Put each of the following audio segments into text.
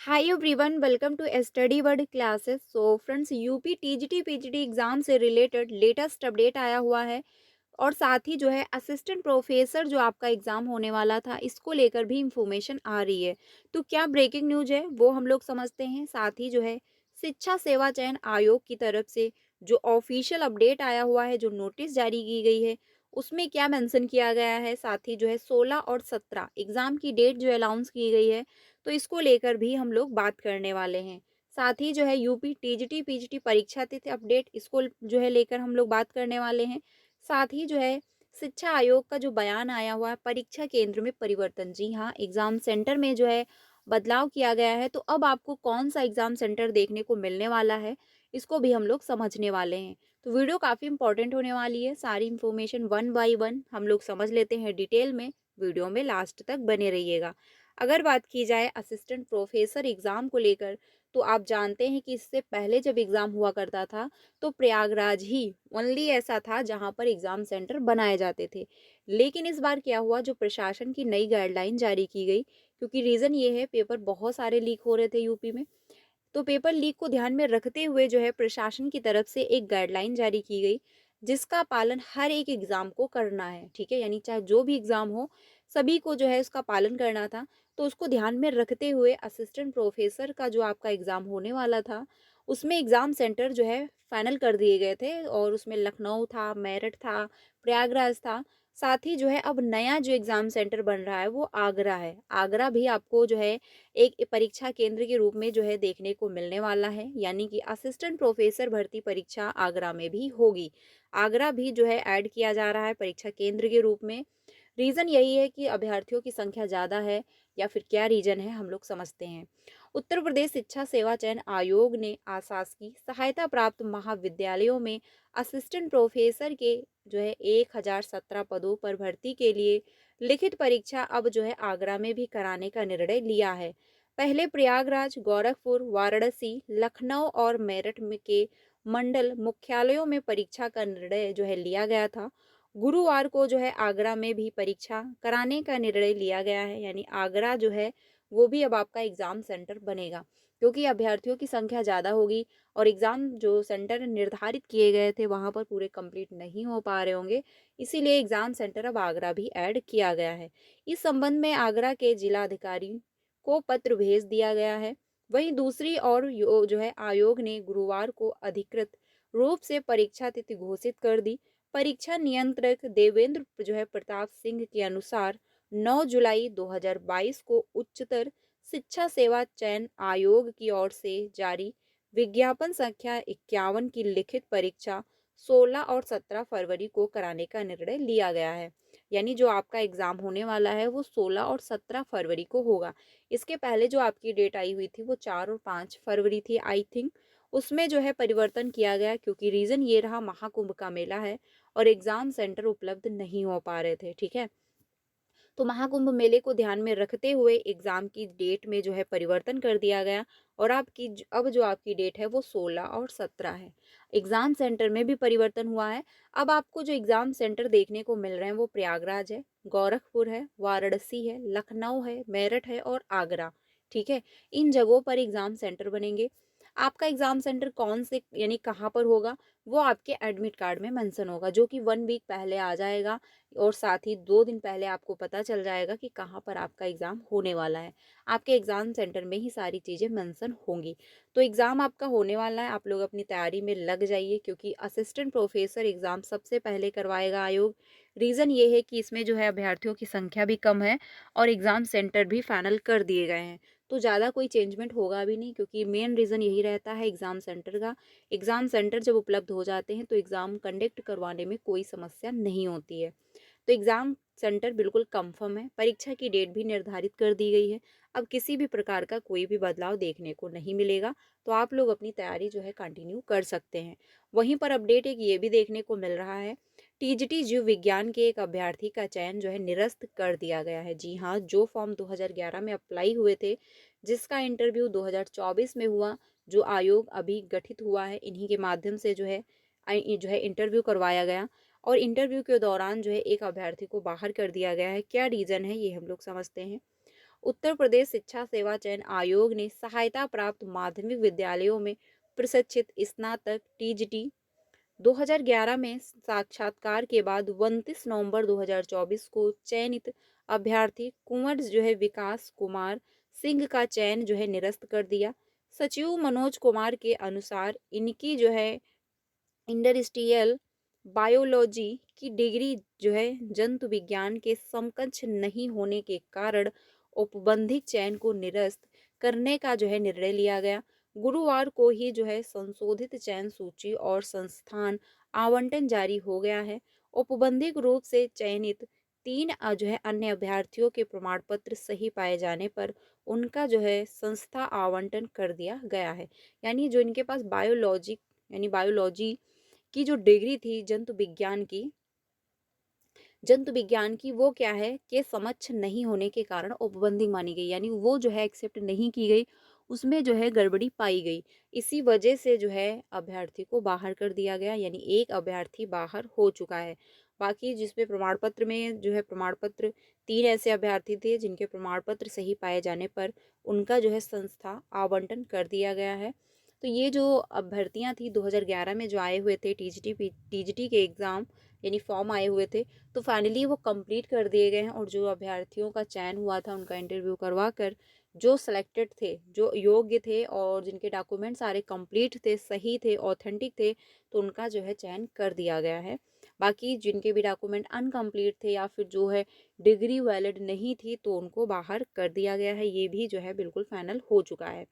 Hi everyone, welcome to study word classes. So friends, UP TGT PGT exam से related latest update आया हुआ है। और साथ ही जो है असिस्टेंट प्रोफेसर जो आपका एग्जाम होने वाला था, इसको लेकर भी इंफॉर्मेशन आ रही है। तो क्या ब्रेकिंग न्यूज है वो हम लोग समझते हैं। साथ ही जो है शिक्षा सेवा चयन आयोग की तरफ से जो ऑफिशियल अपडेट आया हुआ है, जो नोटिस जारी की गई है, उसमें क्या मेंशन किया गया है। साथ ही जो है 16 और 17 एग्जाम की डेट जो अनाउंस की गई है, तो इसको लेकर भी हम लोग बात करने वाले हैं। साथ ही जो है यूपी टीजीटी पीजीटी परीक्षा तिथि अपडेट, इसको जो है लेकर हम लोग बात करने वाले हैं। साथ ही जो है शिक्षा आयोग का जो बयान आया हुआ है, परीक्षा केंद्र में परिवर्तन। जी हाँ, एग्जाम सेंटर में जो है बदलाव किया गया है। तो अब आपको कौन सा एग्जाम सेंटर देखने को मिलने वाला है, इसको भी हम लोग समझने वाले हैं। तो वीडियो काफ़ी इंपॉर्टेंट होने वाली है। सारी इन्फॉर्मेशन वन बाय वन हम लोग समझ लेते हैं डिटेल में। वीडियो में लास्ट तक बने रहिएगा। अगर बात की जाए असिस्टेंट प्रोफेसर एग्ज़ाम को लेकर, तो आप जानते हैं कि इससे पहले जब एग्ज़ाम हुआ करता था, तो प्रयागराज ही ओनली ऐसा था जहां पर एग्ज़ाम सेंटर बनाए जाते थे। लेकिन इस बार क्या हुआ, जो प्रशासन की नई गाइडलाइन जारी की गई, क्योंकि रीज़न ये है पेपर बहुत सारे लीक हो रहे थे यूपी में। तो पेपर लीक को ध्यान में रखते हुए जो है प्रशासन की तरफ से एक गाइडलाइन जारी की गई, जिसका पालन हर एक एग्जाम को करना है। ठीक है, यानी चाहे जो भी एग्जाम हो, सभी को जो है उसका पालन करना था। तो उसको ध्यान में रखते हुए असिस्टेंट प्रोफेसर का जो आपका एग्जाम होने वाला था, उसमें एग्जाम सेंटर जो है फाइनल कर दिए गए थे। और उसमें लखनऊ था, मेरठ था, प्रयागराज था। साथ ही जो है अब नया जो एग्जाम सेंटर बन रहा है वो आगरा है। आगरा भी आपको जो है एक परीक्षा केंद्र के रूप में जो है देखने को मिलने वाला है, यानी कि असिस्टेंट प्रोफेसर भर्ती परीक्षा आगरा में भी होगी। आगरा भी जो है ऐड किया जा रहा है परीक्षा केंद्र के रूप में। रीज़न यही है कि अभ्यर्थियों की संख्या ज़्यादा है, या फिर क्या रीज़न है हम लोग समझते हैं। उत्तर प्रदेश शिक्षा सेवा चयन आयोग ने आशासकीय सहायता प्राप्त महाविद्यालयों में असिस्टेंट प्रोफेसर के जो है 1017 पदों पर भर्ती के लिए लिखित परीक्षा अब जो है आगरा में भी कराने का निर्णय लिया है। पहले प्रयागराज, गोरखपुर, वाराणसी, लखनऊ और मेरठ में के मंडल मुख्यालयों में परीक्षा का निर्णय जो है लिया गया था। गुरुवार को जो है आगरा में भी परीक्षा कराने का निर्णय लिया गया है, यानी आगरा जो है वो भी अब आपका एग्जाम सेंटर बनेगा, क्योंकि अभ्यर्थियों की संख्या ज़्यादा होगी और एग्जाम जो सेंटर निर्धारित किए गए थे वहाँ पर पूरे कंप्लीट नहीं हो पा रहे होंगे। इसीलिए एग्जाम सेंटर अब आगरा भी ऐड किया गया है। इस संबंध में आगरा के जिलाधिकारी को पत्र भेज दिया गया है। वहीं दूसरी ओर जो है आयोग ने गुरुवार को अधिकृत रूप से परीक्षा तिथि घोषित कर दी। परीक्षा नियंत्रक देवेंद्र जो है प्रताप सिंह के अनुसार 9 जुलाई 2022 को उच्चतर शिक्षा सेवा चयन आयोग की ओर से जारी विज्ञापन संख्या 51 की लिखित परीक्षा 16 और 17 फरवरी को कराने का निर्णय लिया गया है। यानी जो आपका एग्जाम होने वाला है वो 16 और 17 फरवरी को होगा। इसके पहले जो आपकी डेट आई हुई थी वो 4 और 5 फरवरी थी आई थिंक। उसमें जो है परिवर्तन किया गया, क्योंकि रीज़न ये रहा महाकुंभ का मेला है और एग्ज़ाम सेंटर उपलब्ध नहीं हो पा रहे थे। ठीक है, तो महाकुंभ मेले को ध्यान में रखते हुए एग्ज़ाम की डेट में जो है परिवर्तन कर दिया गया। और अब जो आपकी डेट है वो 16 और 17 है। एग्ज़ाम सेंटर में भी परिवर्तन हुआ है। अब आपको जो एग्ज़ाम सेंटर देखने को मिल रहे हैं वो प्रयागराज है, गोरखपुर है, वाराणसी है, लखनऊ है, मेरठ है और आगरा। ठीक है, इन जगहों पर एग्ज़ाम सेंटर बनेंगे। आपका एग्ज़ाम सेंटर कौन से यानी कहाँ पर होगा, वो आपके एडमिट कार्ड में मेंशन होगा, जो कि 1 वीक पहले आ जाएगा। और साथ ही 2 दिन पहले आपको पता चल जाएगा कि कहाँ पर आपका एग्ज़ाम होने वाला है। आपके एग्ज़ाम सेंटर में ही सारी चीज़ें मेंशन होंगी। तो एग्ज़ाम आपका होने वाला है, आप लोग अपनी तैयारी में लग जाइए, क्योंकि असिस्टेंट प्रोफेसर एग्ज़ाम सबसे पहले करवाएगा आयोग। रीज़न ये है कि इसमें जो है अभ्यर्थियों की संख्या भी कम है और एग्ज़ाम सेंटर भी फाइनल कर दिए गए हैं। तो ज़्यादा कोई चेंजमेंट होगा भी नहीं, क्योंकि मेन रीज़न यही रहता है एग्ज़ाम सेंटर का। एग्ज़ाम सेंटर जब उपलब्ध हो जाते हैं तो एग्ज़ाम कंडक्ट करवाने में कोई समस्या नहीं होती है। तो एग्ज़ाम सेंटर बिल्कुल कंफर्म है, परीक्षा की डेट भी निर्धारित कर दी गई है। अब किसी भी प्रकार का कोई भी बदलाव देखने को नहीं मिलेगा, तो आप लोग अपनी तैयारी जो है कंटिन्यू कर सकते हैं। वहीं पर अपडेट एक ये भी देखने को मिल रहा है, टीजीटी जीव विज्ञान के एक अभ्यर्थी का चयन जो है निरस्त कर दिया गया है। जी हाँ, जो फॉर्म 2011 में अप्लाई हुए थे, जिसका इंटरव्यू 2024 में हुआ, जो आयोग अभी गठित हुआ है, इन्हीं के माध्यम से जो है इंटरव्यू करवाया गया। और इंटरव्यू के दौरान जो है एक अभ्यर्थी को बाहर कर दिया गया है। क्या रीज़न है ये हम लोग समझते हैं। उत्तर प्रदेश शिक्षा सेवा चयन आयोग ने सहायता प्राप्त माध्यमिक विद्यालयों में प्रशिक्षित स्नातक टीजीटी 2011 में साक्षात्कार के बाद 29 नवंबर 2024 को चयनित अभ्यर्थी कुंवर विकास कुमार सिंह का चयन निरस्त कर दिया। सचिव मनोज कुमार के अनुसार इनकी इंडस्ट्रियल बायोलॉजी की डिग्री जंतु विज्ञान के समकक्ष नहीं होने के कारण औपबंधिक चयन को निरस्त करने का निर्णय लिया गया। गुरुवार को ही संशोधित चयन सूची और संस्थान आवंटन जारी हो गया है। औपबंधिक रूप से चयनित 3 अन्य अभ्यर्थियों के प्रमाण पत्र सही पाए जाने पर उनका संस्था आवंटन कर दिया गया है। यानी जो इनके पास बायोलॉजी की जो डिग्री थी जंतु विज्ञान की वो क्या है कि समक्ष नहीं होने के कारण औपबंधिक मानी गई, यानी वो एक्सेप्ट नहीं की गई, उसमें गड़बड़ी पाई गई। इसी वजह से अभ्यर्थी को बाहर कर दिया गया, यानी एक अभ्यर्थी बाहर हो चुका है। बाकी जिसमें प्रमाण पत्र में प्रमाण पत्र 3 ऐसे अभ्यर्थी थे जिनके प्रमाण पत्र सही पाए जाने पर उनका संस्था आवंटन कर दिया गया है। तो ये जो अभ्यर्थियां थी 2011 में जो आए हुए थे टीजीटी के एग्ज़ाम यानी फॉर्म आए हुए थे, तो फाइनली वो कंप्लीट कर दिए गए हैं और जो अभ्यर्थियों का चयन हुआ था उनका इंटरव्यू करवा कर जो सिलेक्टेड थे, जो योग्य थे और जिनके डॉक्यूमेंट सारे कंप्लीट थे, सही थे, ऑथेंटिक थे, तो उनका चयन कर दिया गया है। बाकी जिनके भी डॉक्यूमेंट अनकम्प्लीट थे या फिर डिग्री वैलिड नहीं थी तो उनको बाहर कर दिया गया है। ये भी बिल्कुल फाइनल हो चुका है।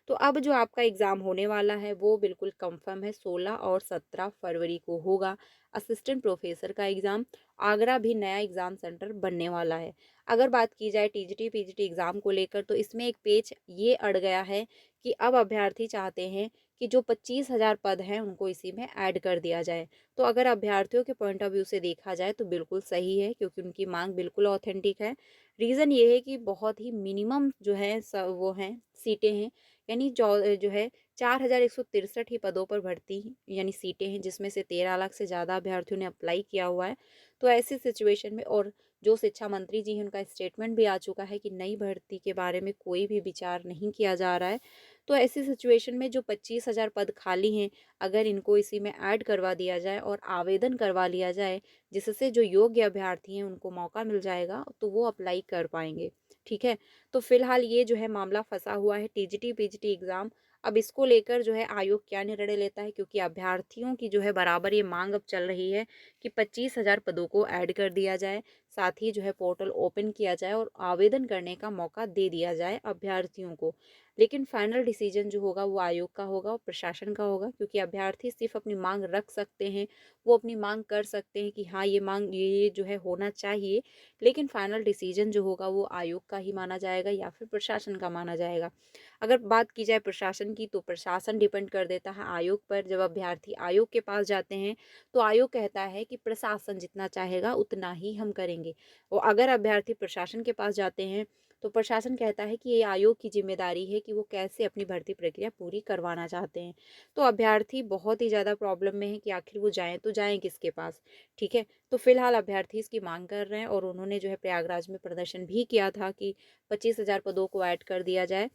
तो अब जो आपका एग्ज़ाम होने वाला है वो बिल्कुल कंफर्म है, 16 और 17 फरवरी को होगा असिस्टेंट प्रोफेसर का एग्ज़ाम। आगरा भी नया एग्ज़ाम सेंटर बनने वाला है। अगर बात की जाए टीजीटी पीजीटी एग्ज़ाम को लेकर तो इसमें एक पेच ये अड़ गया है कि अब अभ्यर्थी चाहते हैं कि जो 25,000 पद हैं उनको इसी में ऐड कर दिया जाए। तो अगर अभ्यर्थियों के पॉइंट ऑफ व्यू से देखा जाए तो बिल्कुल सही है, क्योंकि उनकी मांग बिल्कुल ऑथेंटिक है। रीज़न ये है कि बहुत ही मिनिमम वो हैं सीटें हैं, यानी 4,163 ही पदों पर भर्ती यानी सीटें हैं, जिसमें से 13 लाख से ज़्यादा अभ्यर्थियों ने अप्लाई किया हुआ है। तो ऐसी सिचुएशन में और जो शिक्षा मंत्री जी हैं उनका स्टेटमेंट भी आ चुका है कि नई भर्ती के बारे में कोई भी विचार नहीं किया जा रहा है। तो ऐसी सिचुएशन में जो 25,000 पद खाली हैं, अगर इनको इसी में ऐड करवा दिया जाए और आवेदन करवा लिया जाए, जिससे जो योग्य अभ्यर्थी हैं उनको मौका मिल जाएगा, तो वो अप्लाई कर पाएंगे। ठीक है, तो फिलहाल ये मामला फंसा हुआ है टीजीटी पीजीटी एग्ज़ाम। अब इसको लेकर आयोग क्या निर्णय लेता है, क्योंकि अभ्यर्थियों की बराबर ये मांग अब चल रही है कि 25,000 पदों को ऐड कर दिया जाए, साथ ही पोर्टल ओपन किया जाए और आवेदन करने का मौका दे दिया जाए अभ्यर्थियों को। लेकिन फाइनल डिसीजन जो होगा वो आयोग का होगा और प्रशासन का होगा, क्योंकि अभ्यर्थी सिर्फ अपनी मांग रख सकते हैं, वो अपनी मांग कर सकते हैं कि हाँ ये मांग ये होना चाहिए, लेकिन फाइनल डिसीजन जो होगा वो आयोग का ही माना जाएगा या फिर प्रशासन का माना जाएगा। अगर बात की जाए प्रशासन की तो प्रशासन डिपेंड कर देता है आयोग पर। जब अभ्यर्थी आयोग के पास जाते हैं तो आयोग कहता है कि प्रशासन जितना चाहेगा उतना ही हम करेंगे, और अगर अभ्यर्थी प्रशासन के पास जाते हैं तो प्रशासन कहता है कि ये आयोग की जिम्मेदारी है कि वो कैसे अपनी भर्ती प्रक्रिया पूरी करवाना चाहते हैं। तो अभ्यर्थी बहुत ही ज़्यादा प्रॉब्लम में है कि आखिर वो जाएँ तो जाएँ किसके पास। ठीक है, तो फिलहाल अभ्यर्थी इसकी मांग कर रहे हैं और उन्होंने प्रयागराज में प्रदर्शन भी किया था कि 25,000 पदों को ऐड कर दिया जाए।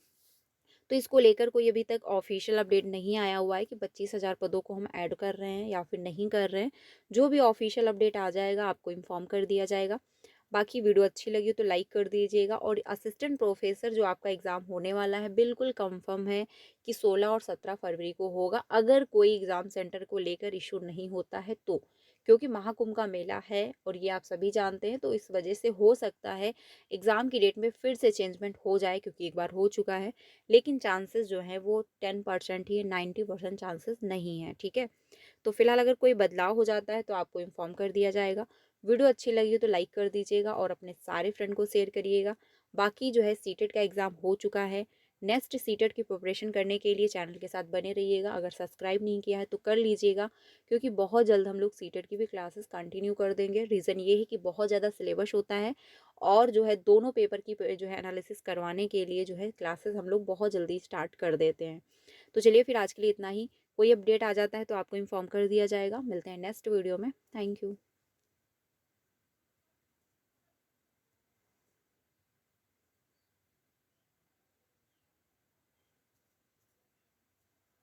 तो इसको लेकर कोई अभी तक ऑफिशियल अपडेट नहीं आया हुआ है कि 25,000 पदों को हम ऐड कर रहे हैं या फिर नहीं कर रहे हैं। जो भी ऑफिशियल अपडेट आ जाएगा आपको इन्फॉर्म कर दिया जाएगा। बाकी वीडियो अच्छी लगी तो लाइक कर दीजिएगा, और असिस्टेंट प्रोफेसर जो आपका एग्ज़ाम होने वाला है बिल्कुल कंफर्म है कि 16 और 17 फरवरी को होगा, अगर कोई एग्ज़ाम सेंटर को लेकर इशू नहीं होता है तो। क्योंकि महाकुंभ का मेला है और ये आप सभी जानते हैं, तो इस वजह से हो सकता है एग्ज़ाम की डेट में फिर से चेंजमेंट हो जाए, क्योंकि एक बार हो चुका है। लेकिन चांसेस जो है वो 10% ही है, 90% चांसेस नहीं है। ठीक है, तो फिलहाल अगर कोई बदलाव हो जाता है तो आपको इन्फॉर्म कर दिया जाएगा। वीडियो अच्छी लगी हो तो लाइक कर दीजिएगा और अपने सारे फ्रेंड को शेयर करिएगा। बाकी सीटेट का एग्ज़ाम हो चुका है, नेक्स्ट सीटेट की प्रिपरेशन करने के लिए चैनल के साथ बने रहिएगा। अगर सब्सक्राइब नहीं किया है तो कर लीजिएगा, क्योंकि बहुत जल्द हम लोग सीटेट की भी क्लासेस कंटिन्यू कर देंगे। रीज़न ये है कि बहुत ज़्यादा सिलेबस होता है और दोनों पेपर की एनालिसिस करवाने के लिए क्लासेस हम लोग बहुत जल्दी स्टार्ट कर देते हैं। तो चलिए फिर आज के लिए इतना ही। कोई अपडेट आ जाता है तो आपको इन्फॉर्म कर दिया जाएगा। मिलते हैं नेक्स्ट वीडियो में। Thank you.